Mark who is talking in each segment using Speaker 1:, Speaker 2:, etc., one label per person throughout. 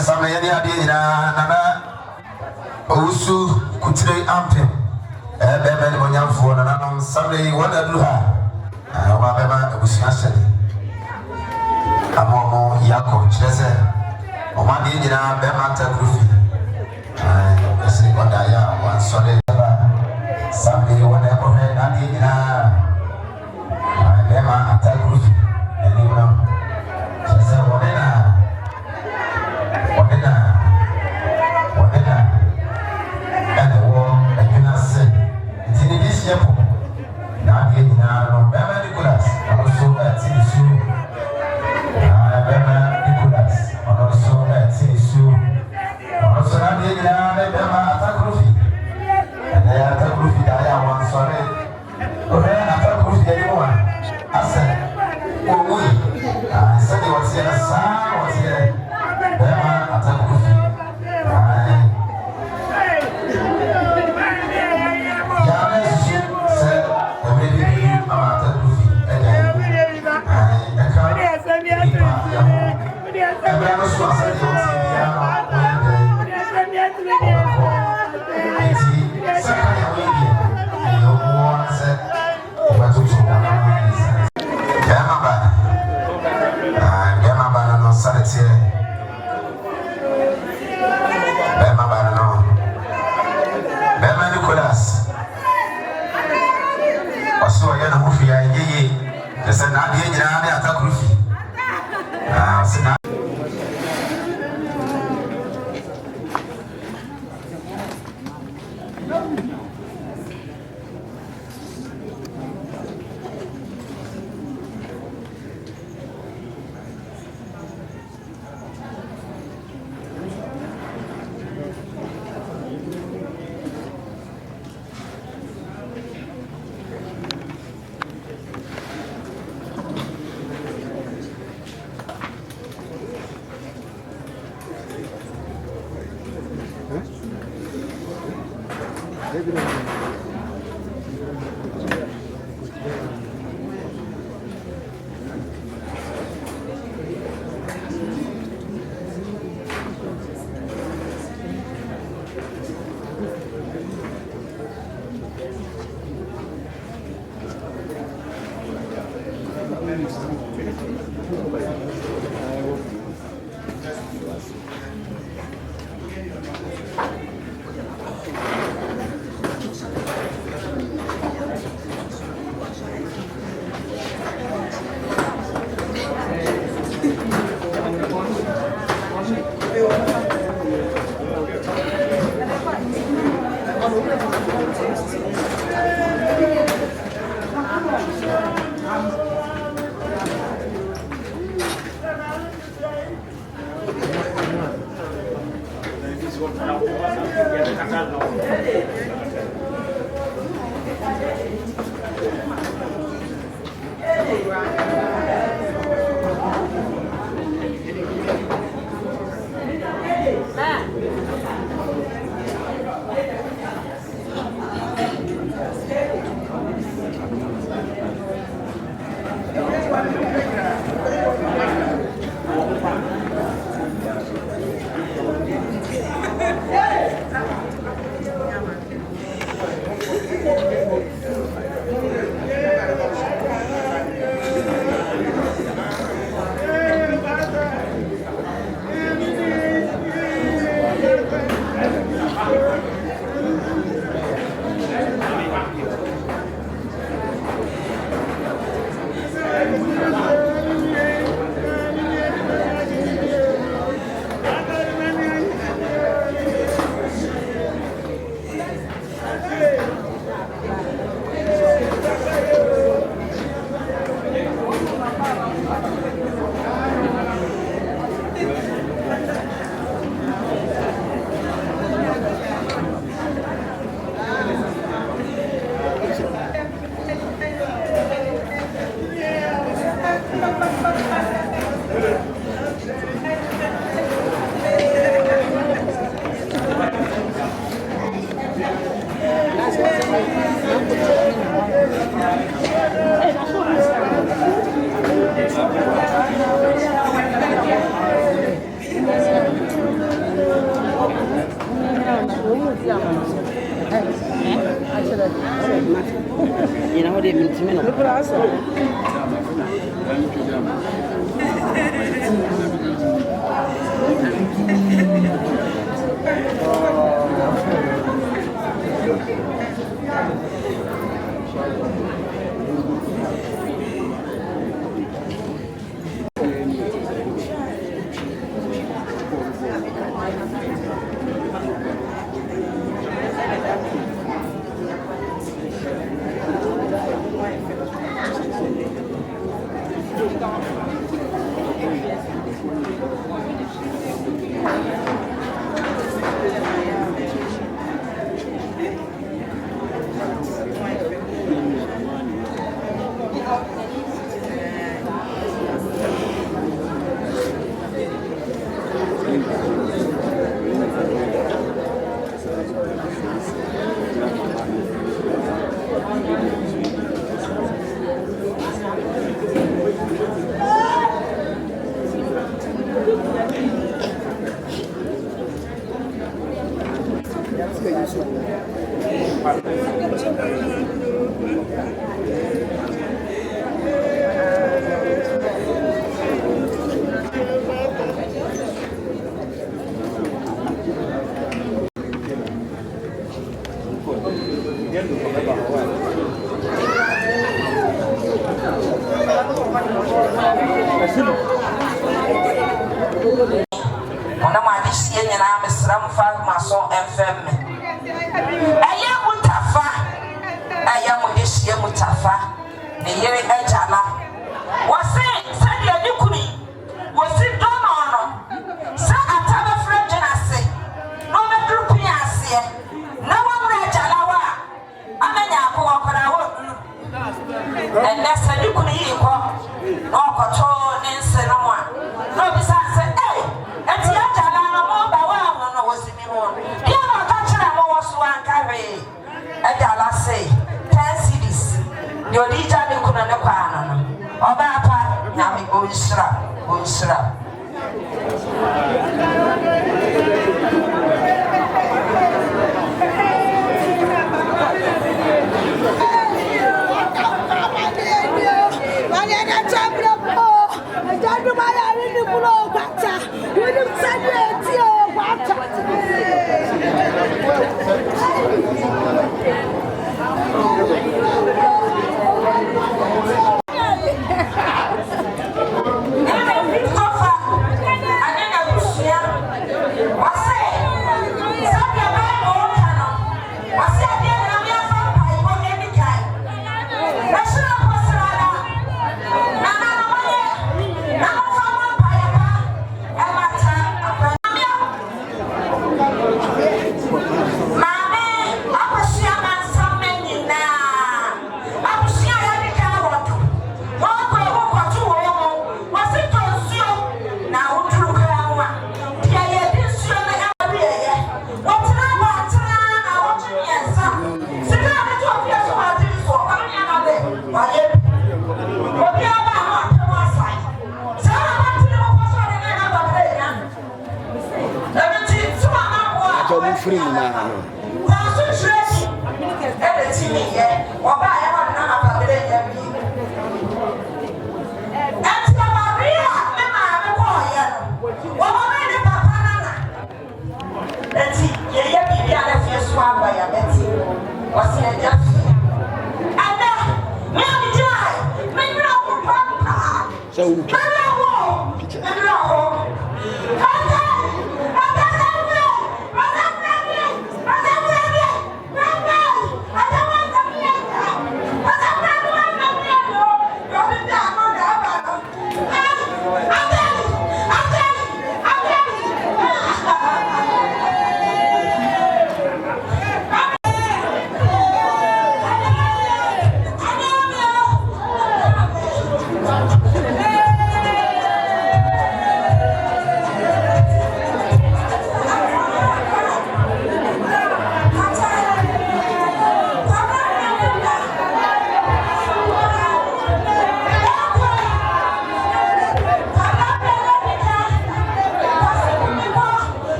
Speaker 1: some any idea, Nana Osu Kutri Ampe, Bebe Monyam for an Sunday, what I do her. Baba was yesterday. Amomo Yako, Chese, Omadi, Bemata Grufi. I see what I am, one solid. Sunday, whatever, Bema attack Grufi, and you know, Chese, and the war, I cannot say. It's in this year. Now, Bema Nicholas, also at Tissue. Bema Nicholas, also at Tissue. Also, Bema attack Grufi. And they attack Grufi, I am one sorry. Attack Grufi, anyone. I said, oh, I said it was here, son was here. Bema attack Grufi.
Speaker 2: You know, they've been to me.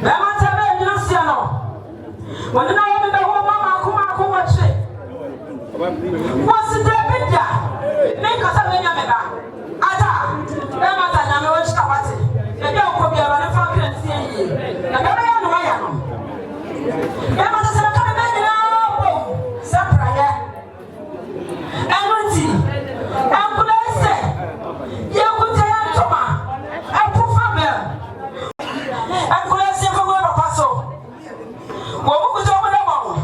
Speaker 3: Bema When I am in the home, I come watch it. What's the picture? Make us a minute. Ada, Emma, I know what's happening. The girl could be a running from the sea. I never know why I am. Emma doesn't come back now. Surprise. Empty. I'm going to say, you could tell Toma. I'm too familiar. I'm going to say, I'm going to pass on. What would you want to know?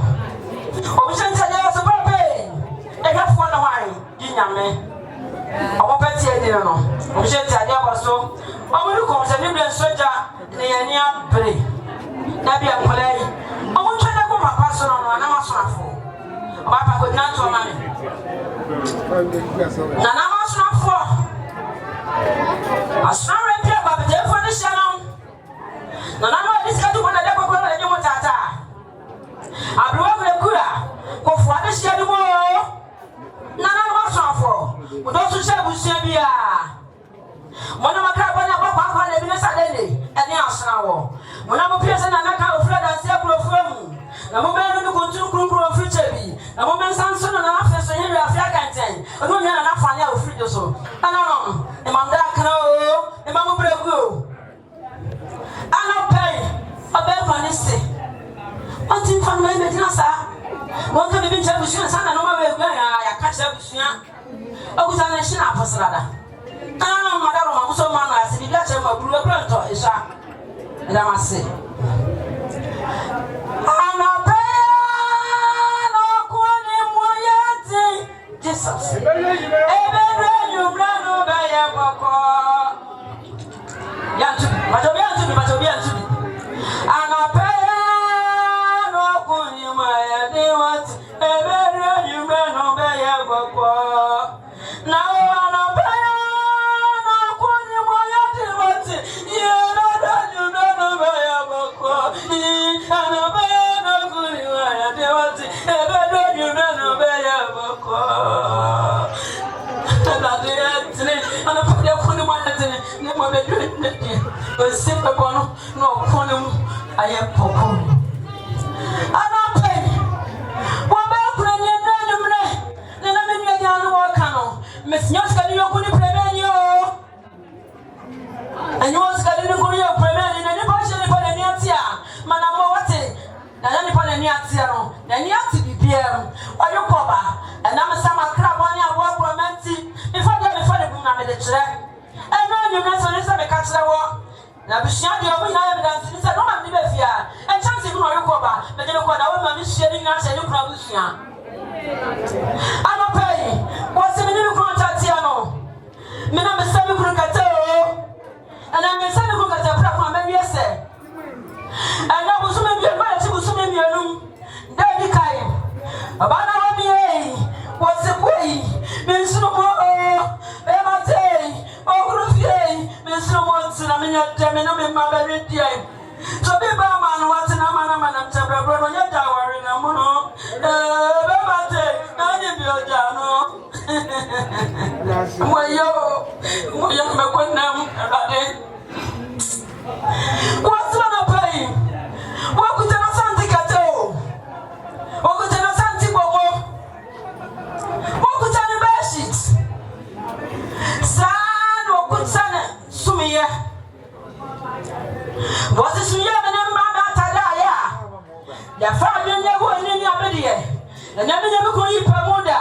Speaker 3: Oh, we should tell you as a baby. I have one wine. Young man. I won't bet you anything. We should tell you about so. I will come to the New Soldier near Play. Nabia Play. I want to go my person on an Amazon for. Papa could not to money. Nana was not for. I saw a pair of the for the channel. Nana is going to want to go and do what I blew up the cooler. Go for the shadow. Nana was not for. But also say we say we are. One of my carbon about the business and the Arsenal. When I'm a person and I can't afford a several firm. The moment you go to group of future, the moment Samson and after so here we are Flacanten, a woman and a funny of free so. And I'm dark no, and Mamma Brego. I don't pay a bell honesty. What in fun may be Nasa? What can be tell you, son, and I catch up with you. I was an ancient apostlada. Madame, so man, I see that I'm a blue pronto, is that? And I must say, I'm a pain of Jesus. Every you run over your book. Yantu, but I'm a pain of Kunyama, they want every you run over your book. Now I'm a pain. I am Pocum. I don't pay. What about Premier Daniel? Then I'm in your young Wakano. Miss Yoska, you couldn't prevent you. And you was getting a good prevent in any portion of the Niatia. Manamawati, and any part of Niatiano, then you have to be there. Or you cover, and I'm a summer crab on your walk romantic. Before the boom, I'm in the track. And now you can say, I catch the walk. Now, be sure you have evidence. It's a woman live here. And chance you know you cover, but you know what I want to sharing us and you promise you. I'm not paying. What's the minimum contract here? Minimum 7 Kukato. And I'm a 7 Kukato platform, maybe I say. And I was maybe a man who was maybe a room. Daddy Kai. About our BA. What's the way? Miss Nomo. Emate. Oh, Miss Nomonson, I'm in your terminal in my very day. So be man, what's in a man, I'm Tabra, when you're tower in a mono. Emate. I give you a jano. Why you make one name about it? What's one of paying? What could I Santi Cato? What could I Santi Bobo? What could I bash it? San or good son, Sumia. Was this Sumia and Mamma Tadaya? The family never in your video, and never could eat Pamuda.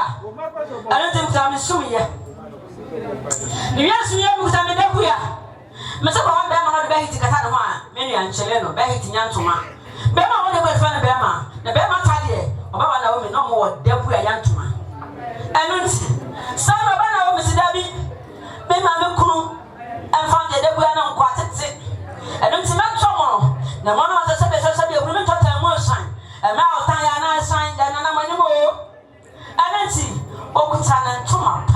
Speaker 3: I don't think I'm Sumia. Yes, we are with Amidabuya. Mr. Bama, the Behit Catana, many and Cheleno, Behit Yantuma. Bema only went from Bema, the Bema Tadia, about a woman no more, Debuya Yantuma. And son of Anna, Mr. Dabby, Bema Luku, and found the Debuya non quartet sick. And it's not tomorrow. The one of the Sabbath of women taught a motion, and now Diana signed than an animal. And then see, Okutan and Tumap.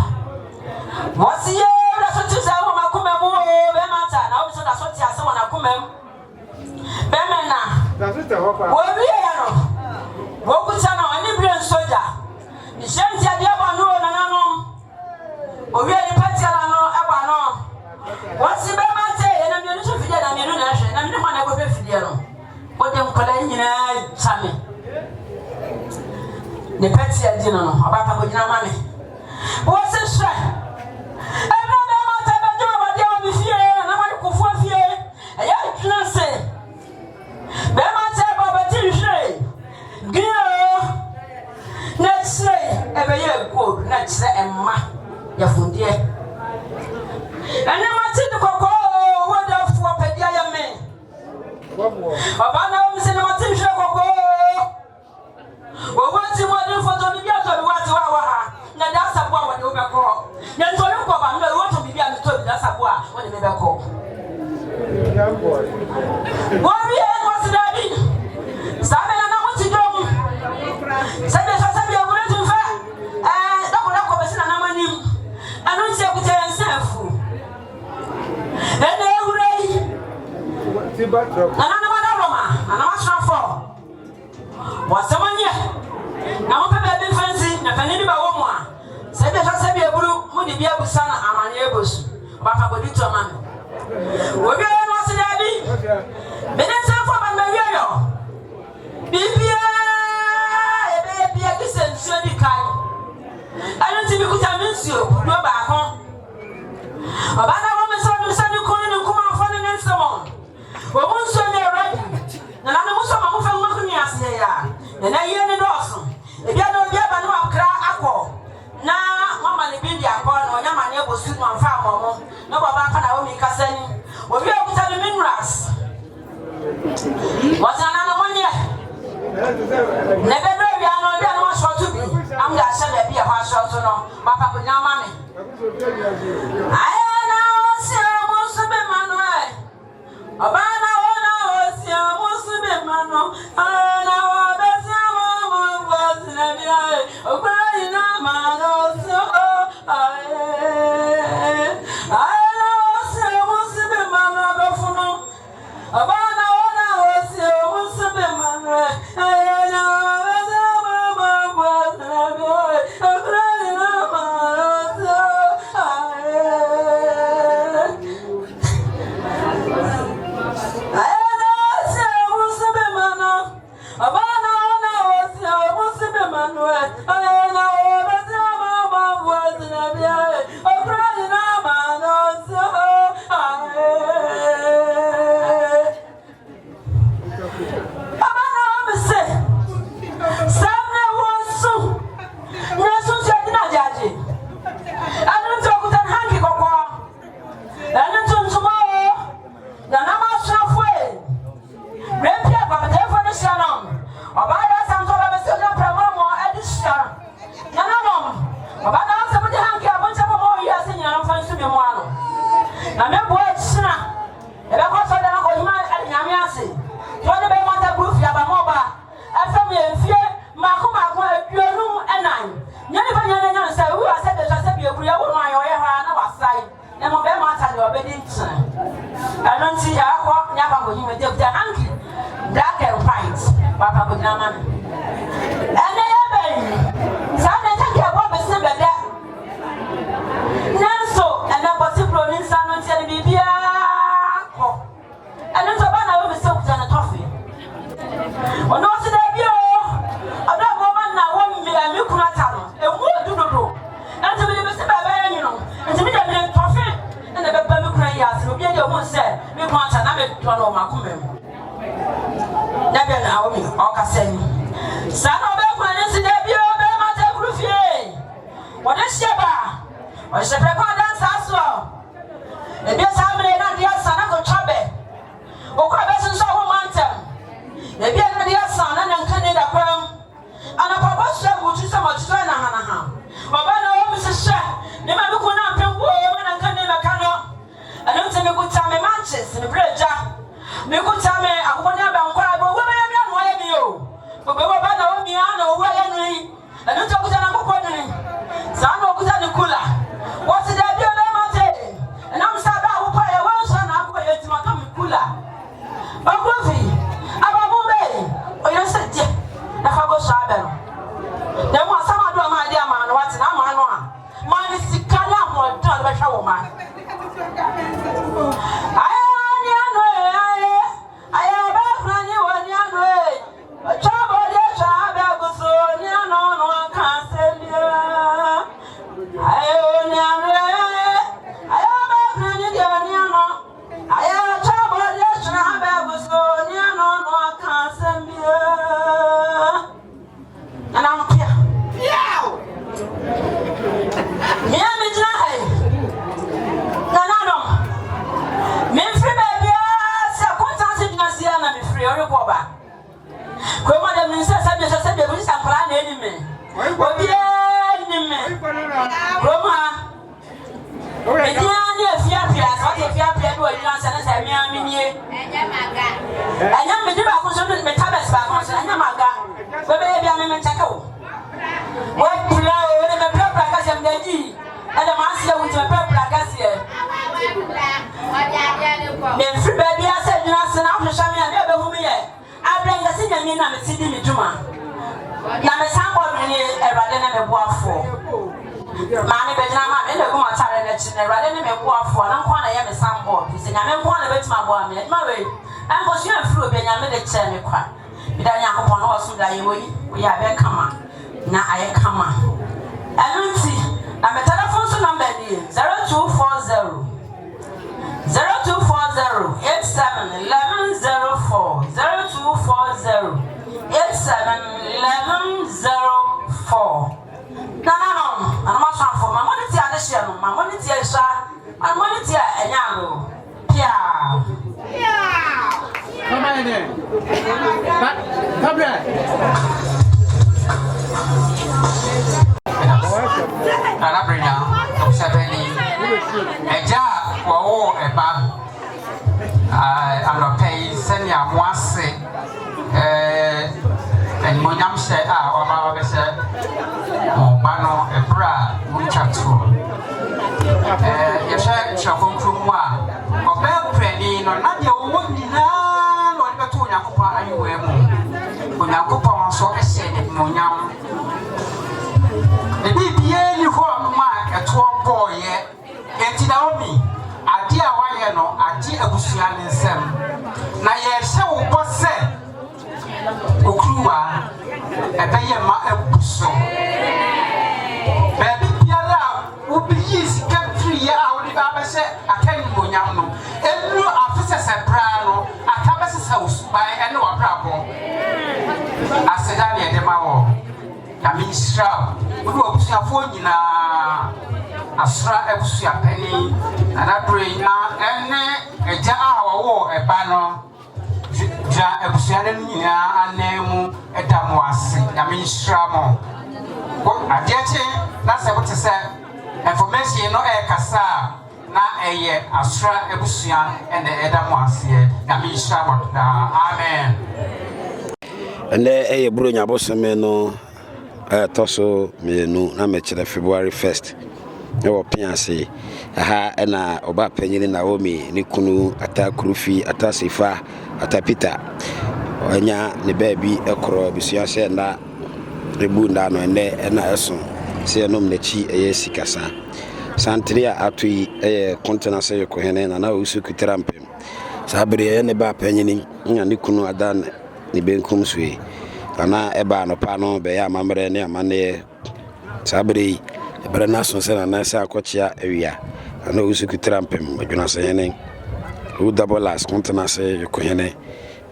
Speaker 3: What's the year? That's what you say, Macume, Bemata, now so that's what you say when I come. Bemana, well, we are Wokutano, any brilliant soldier. The Shantia Diabano, and we are the Patiano, Abano. What's the Bemate, and I'm going to figure out a new nation, and I'm the one I go to Fidiano. What them calling in a Sammy. ne peti adi no abata ko gina mame wo se hwe ema be ma ta be jo ba de obi fie na ma ko fu fie eya tuna se be ma ta ba ba ti hwe gina na se e be ye ko na se emma ya fundie ene ma ti ko ko wo da fu opedia ya me baba na o mi se na ma ti hwe ko ko wati mo de foto bi bia to bi wati wa ha na da sabu a wode obekọ na to le ko ba no wo to bi bia mi to bi da sabu a wode me bekọ wo bi e ko si da bi sabe na mo ti dom sabe sabe ya wure tu fa da ko be si na manim anu ti ku te nsafu ene wure ti ba tro ana ma da roma ana ma srafo wasamanya na mo pebe be fancy na kanini ba wo mo a se be fa se be eburu mo di bia busa na amane ebosu ba fa bodi to man obi e no se da bi be den se fo ba na wi yo bibia e be bia ki se nsuo di kai anu ti bi kuta mi nsuo do ba ko oba na wo me so ni ko ni kuma fa ni nsemo wo mo nsuo ni ready na na mo so ma mo fa mo ko ni ase ya na ye ni doso ebia no bia ba no akra akọ na mama ne bi di akọ na onya ma ne ebosu no amfa amomo no baba aka na wo mi kasani obi okuta ni minerals wasa na no monye ne be be bia no short to bi am ga sha da bia ha short no papa ko nya ma me aye na o si mo so be manuel oba na o si mo so be manuel na o be si mo na bia o kwa ina ma no so aye na o si mo so be manuel be funo oba na o si mo so be manuel na o be si mo na bia o kwa ina ma no so What's you go back. Come on, the minister said, you said, you wish I'm planning enemy. What be enemy? Roma. And you are near Fiapia, what if Fiapia do a dance and I mean, I am the Dibaco, the Tabas back on Sanamaga. But baby, I'm in Taco. What do you know? The purple Cassian Daddy, and the master with the purple Cassian. Then free baby, I said, you know, after Shami, I never whom yet. I bring the singing in and see me Juma. Now, the somebody rather than a war for. Mammy Benjamin, and the woman tired rather than a war for. I'm quite a young sample. You say, I'm one of it, my boy, Murray. And was you through Benjamin the Cherry Quack. You don't have upon also that we are very common. Now I come on. I don't see. I'm a telephone number 0240 871104 0240 871104. No, I'm not for my money. My money, my money, and Yaro. Yeah.
Speaker 4: Come on in. Come here.
Speaker 5: Alabrina, Sabeni, Eja, Wao, Eba. I'm not paying Senya Mwase, and Monyam said, or Mama said, Bano, Ebra, Muchatu. Yes, Shakon Krumwa, or Bell Penny, or Nadia Wundina, or Batunya Kupa, and you were when I go on so I said, Monyam. The BBA you form mark at 12 boy yet, and Naomi, a dear Wayano, a dear Busian in Sam. Now, yes, so was said, Okrua, a Bayama Busso. Baby Piala would be easy, kept 3 years out of Baba said, I can't go now. And no officers at Brano, at Tabas's house by an old bravo. I said, I need them all. I mean, strap. We will see a phone in a strap, a penny, and I bring now and a jar or a banner. Ja, a Busian and name a damoise. I mean, stramo. What I get that's what to say. Information no air cassa. Na a year, Astra, a Busian, and the Edamoise. I mean, stramo. Amen.
Speaker 6: And there a Brunia Bossameno. Toso me no na me chere February 1st e wo pianse aha na oba panyini Naomi ni kunu ata kurufi ata Sifa ata Peter onya ne baabi ekro bisuya se na rebu nda no ene na eso se nom na chi eye sikasa santria atui container se yoko hene na usu kuterampem sabere ne ba panyini nya ni kunu adan ni benkum suwe ana eba no pa no be ya mamre ne amane sabere ebere na so se na sa akochia awia ana usukutirampem adwuna se hene u double last kontena se yokohene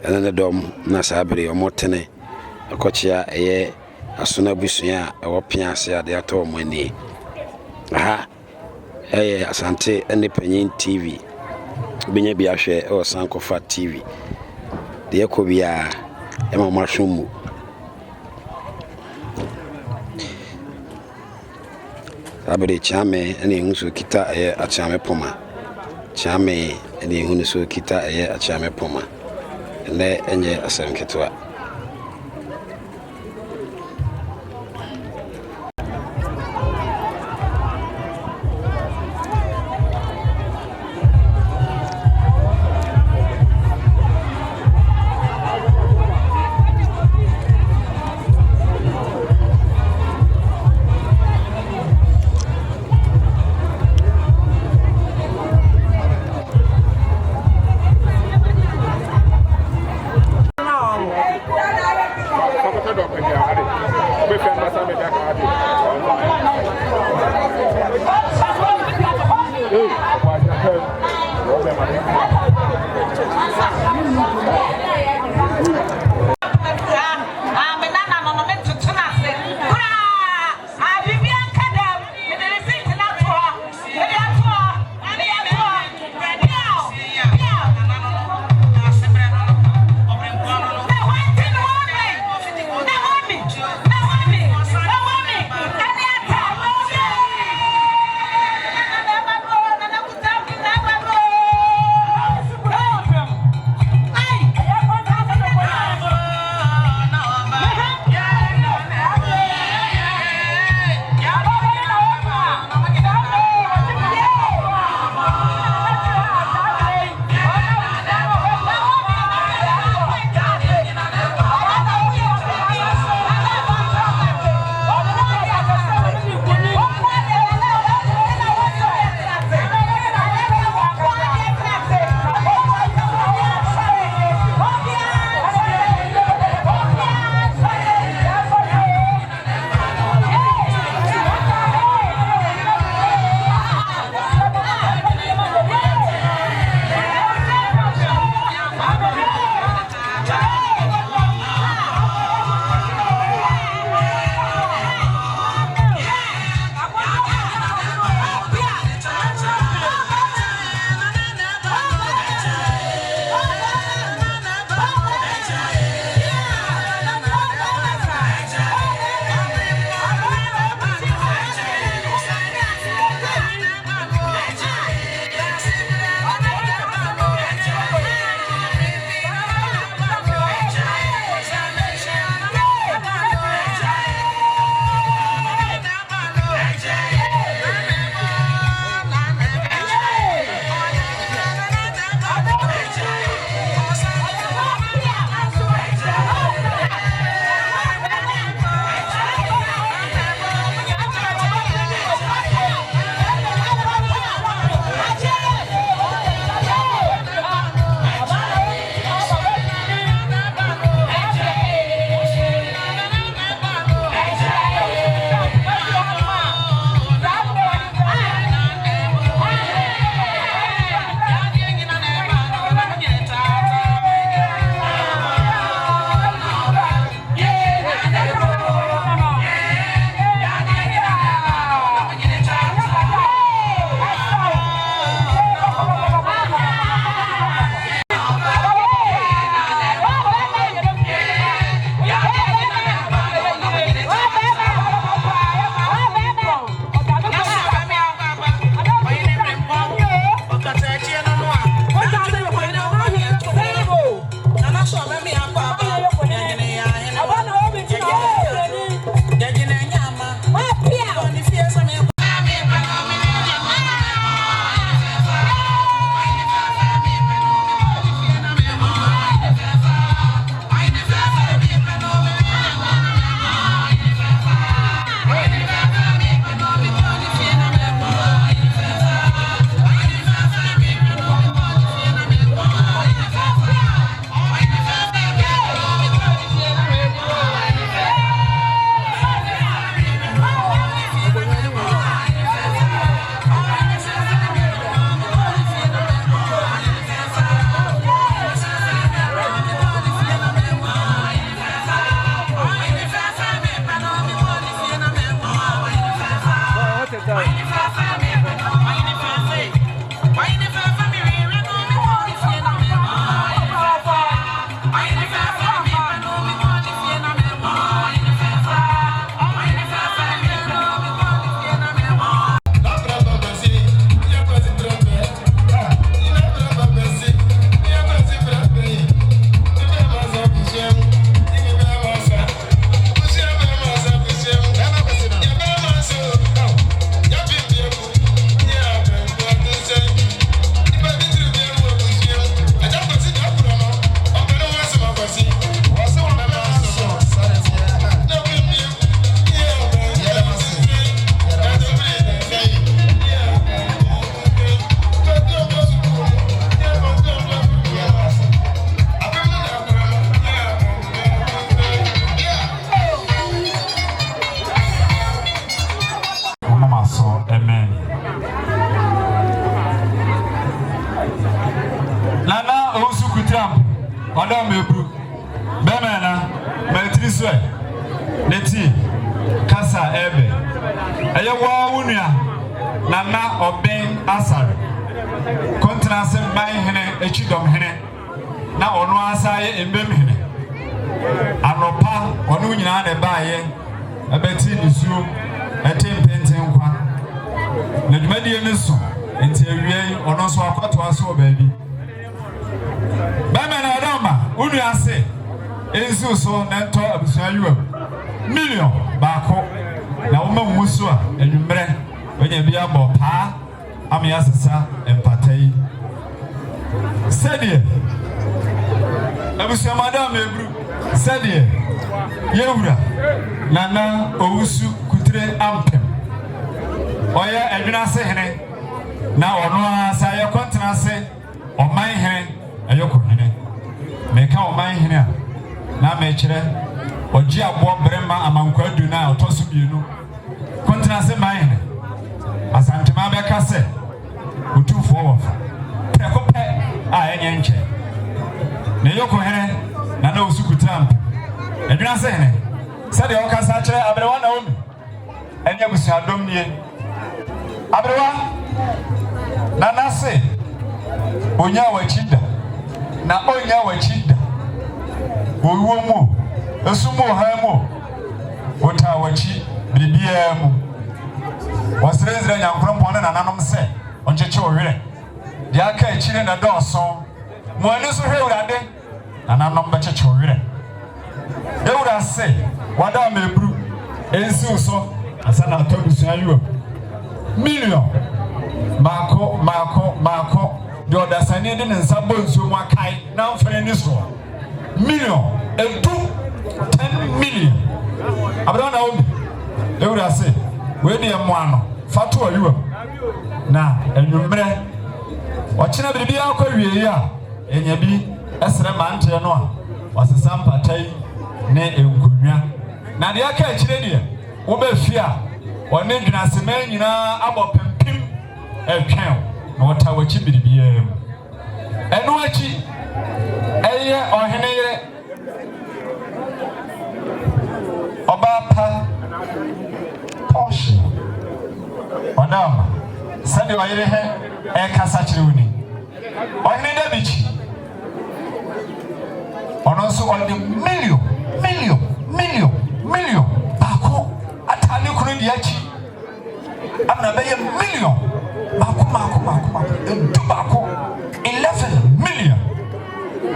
Speaker 6: ene ne dom na sabere omotene akochia eye asuna busua ewo piase ade ato omani aha asante ene panyin TV binya bi ahwe o sankofa TV de yakobia ema mashumu abere chame ene hunso kita achame poma chame ene hunso kita achame poma ne enye asanketwa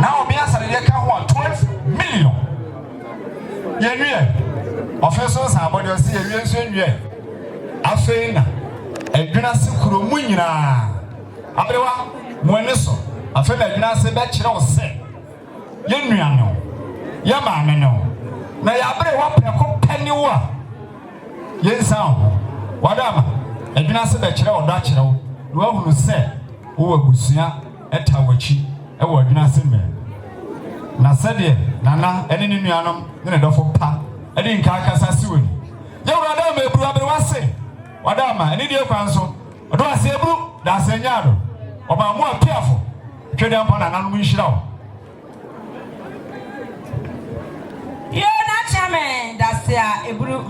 Speaker 7: Now, be answered, they can want 12 million. Yenue. Ofeso sa abodi osi yewie nso enwie. Afei na edwena se kuromu nyina. Abrewa mo ani so. Afei na edwena se be kire wo se. Yenua no. Ye maame no. Na ya abrewa preko pani wo a. Yensa ho. Wadama edwena se be kire wo do a kire wo. No ahunu se wo agusua etawachi e wo edwena se me. Na sede nana ene ne nuanom ne dofo pa edi nka akasa siwoni ye wada ma ebru abere wase wada ma ene die kwan so odo ase ebru da ase nyaado oba mu apiafo twede ampa na nanom nhira wo
Speaker 3: ye na chame da se a ebru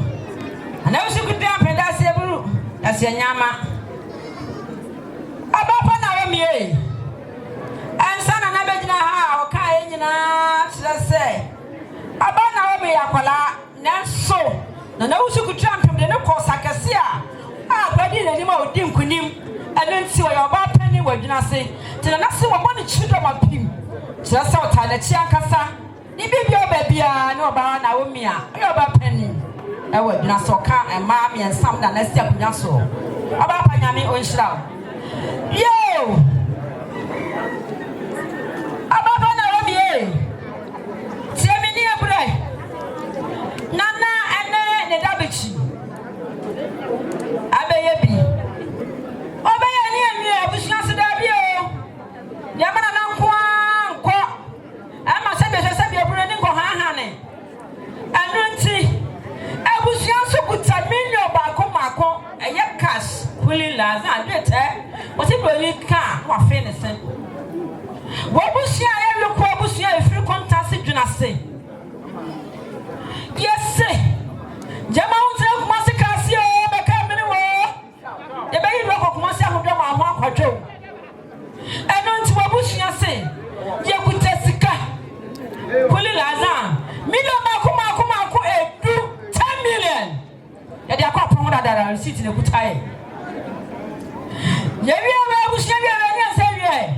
Speaker 3: ana wo sikuti ampa da se ebru da se nyama abapa na we mie ansana na begyina ha o ka enyina kire se abana wo be yakwala nanso na wusu kutu ampem de ne kosa kase a agbadi na ni ma odi nkunim ene nti wo ya ba pani wadwina se tena na se wo bɔ ne chido ma pim kire se o ta na chi ankasa ni bibia obabia ne oba na wo mi a yo ba pani e wadwina so ka ma mi ensam da na se akunya so oba panyame o nhira yo ababa na wo mi tiamini ebre nana ene ne dabechi abeye bi obeye ni enu abusuya se da bi o ya mana na nko ama se be ebre ni nko ha ne anu nti abusuya so kuta million ba ko mako eye cash kuli laza adete o ti bro ni ka wa fe ne se wo busuya ye loko abusuya e free contact dwuna se yes jama unze kuma se kasi o be ka mini wo ye be yi loko kuma se ahodo ma ho akwadwo eno nti wo busuya se ye kutesika kuli laza million ma ko edu 10 million ye dia kwa pon da receipt ne kutaye ye wi busuya wi anya se wi e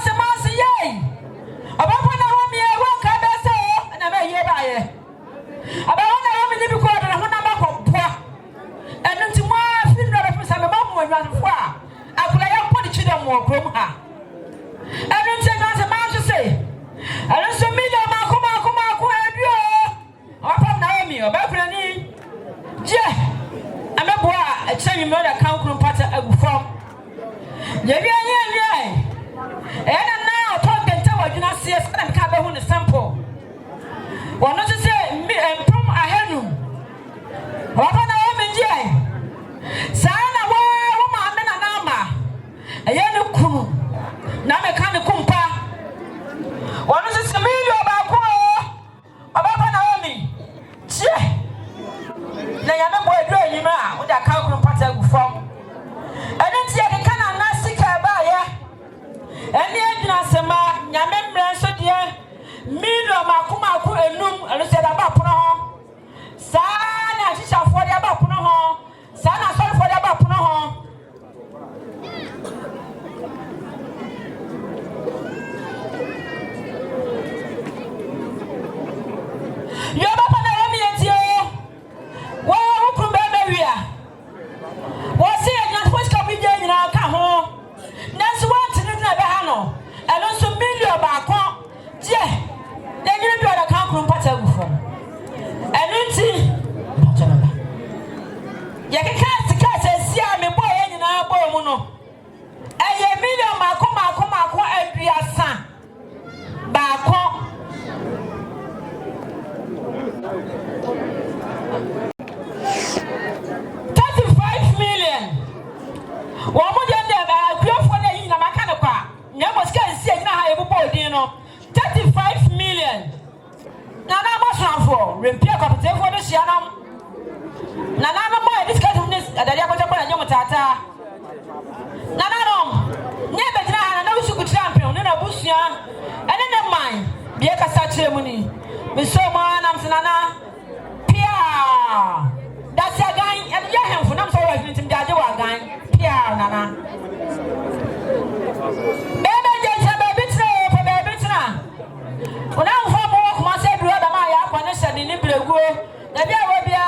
Speaker 3: se ma se ye abapa na ho mi e wo ka be se na me ye ba ye abawo na ho mi ni bi ko da ho na ba ko poa enu nti mo afi na be sa me ba mo nwa fo a akula ya po di chi da mo krom ha enu nti na se ma so se enu so mi da ma ko edu o abapa na ho mi o ba kura ni je amebo a chenyi me da kan krom pata agufom ye wi anya ena na otonkenta wadwina se na me ka be hu ne sample wono se empom ahenu wapa na wo menje sana wo ma me na na ma eye ne kunu na me ka ne kumpa wono se milio ba ko obapa na wo mi che na ya me bo edu anyima a wo da ka kunu pata gufom ene ti ya ke kana na sika ba ye ene adwina sema nyame mra so de million makuma enum eno se da ba pono ho sana shisha fo de ba pono ho sana so fo de ba pono ho yo ba pa na mi enti o wo hukun be mewia wo se nya fo ska bi je nyina ka ho nanso want ni na be ha no eno so million ba ko je na nyina bi oda kan krum pata gufo eno nti bachelor ya ke ka sika se a me boy nyina boy mu no eye million mako aduasa ba ko 35 million wo mo de akuafo na yi na maka ne kwa nya mo sika nsi nyina ha ebubo odin no 35 million na na mo sanfo rempia kapitefo de hia na na mo e discuss this adari akoja kwa nyo mutata na no nye be jina ha na wusu ku champion ne na busua ene ne man bie kasa kire mu ni me so ma na msana pia that's a guy and ya hemfo na so wa hintim de age wa gan pia nana bebe je se bebe tra ona mfo Ebi awo bia.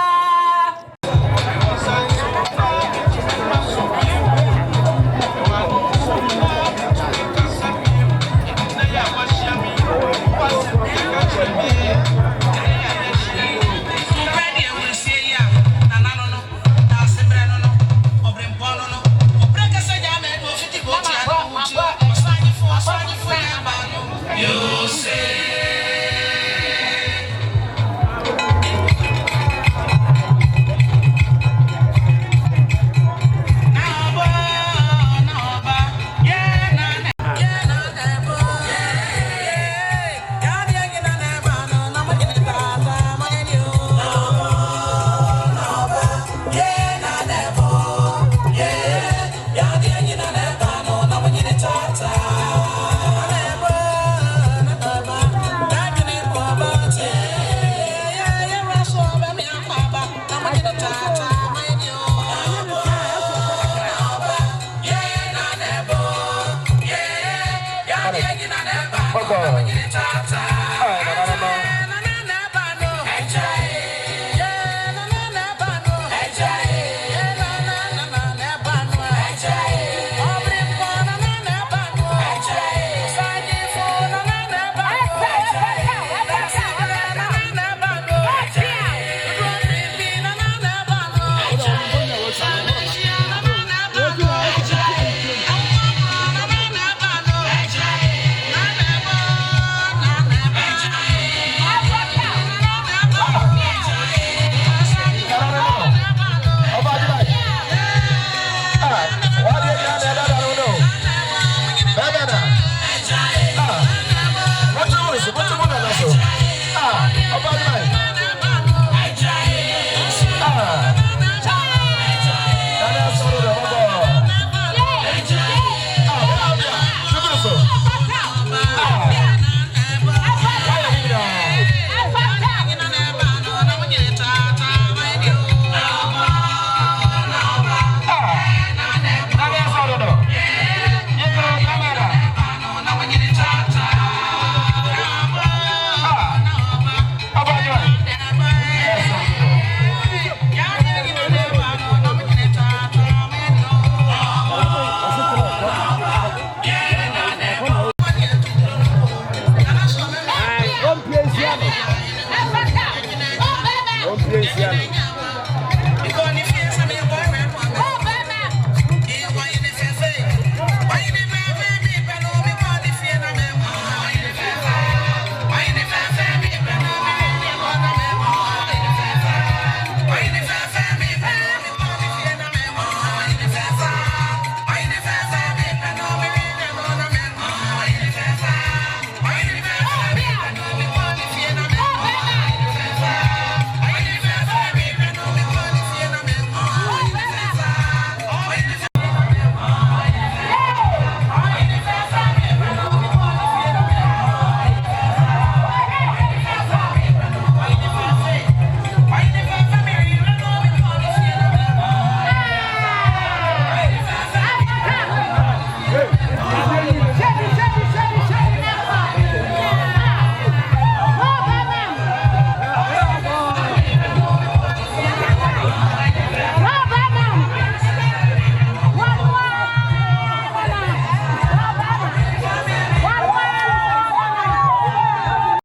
Speaker 6: Don't play